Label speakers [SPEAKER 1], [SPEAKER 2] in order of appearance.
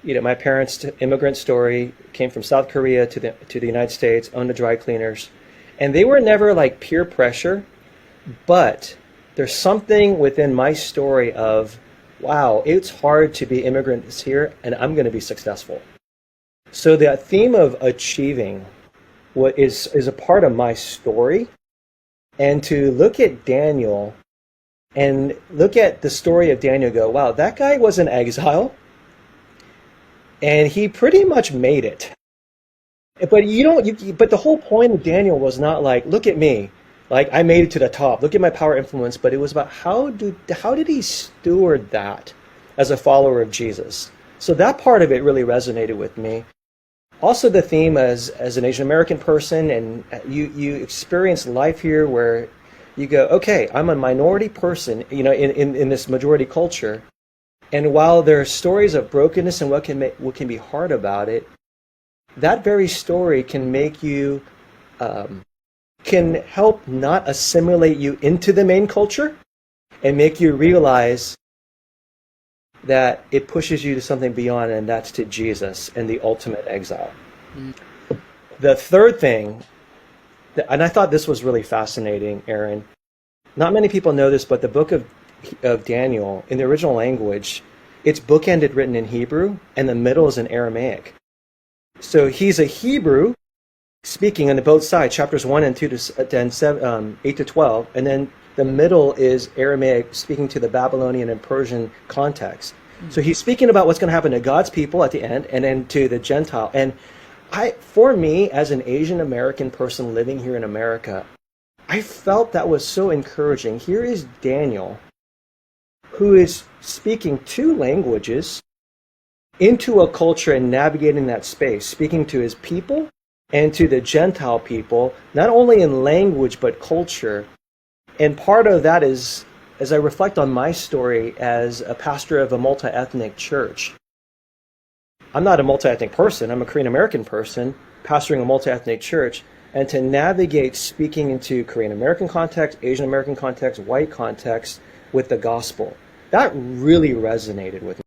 [SPEAKER 1] my parents' immigrant story came from South Korea to the United States, owned the dry cleaners, and they were never like peer pressure, but there's something within my story of, wow, it's hard to be immigrants here, and I'm going to be successful. So the theme of achieving what is a part of my story, and to look at Daniel and look at the story of Daniel, go, wow, that guy was in exile, and he pretty much made it. But but the whole point of Daniel was not like, look at me, like I made it to the top. Look at my power influence. But it was about how did he steward that as a follower of Jesus. So that part of it really resonated with me. Also, the theme as an Asian American person, and you experience life here where you go, okay, I'm a minority person, in this majority culture. And while there are stories of brokenness and what can be hard about it, that very story can make you, can help not assimilate you into the main culture and make you realize that it pushes you to something beyond, and that's to Jesus and the ultimate exile. Mm. The third thing, and I thought this was really fascinating, Aaron, not many people know this, but the book of Daniel, in the original language, it's bookended written in Hebrew, and the middle is in Aramaic. So he's a Hebrew speaking on the both sides, chapters 1 and 2 to 8 to 12, and then the middle is Aramaic, speaking to the Babylonian and Persian context. So he's speaking about what's going to happen to God's people at the end, and then to the Gentile. And for me, as an Asian American person living here in America, I felt that was so encouraging. Here is Daniel, who is speaking two languages into a culture and navigating that space, speaking to his people and to the Gentile people, not only in language but culture. And part of that is, as I reflect on my story as a pastor of a multi-ethnic church, I'm not a multi-ethnic person, I'm a Korean American person pastoring a multi-ethnic church, and to navigate speaking into Korean American context, Asian American context, white context with the gospel, that really resonated with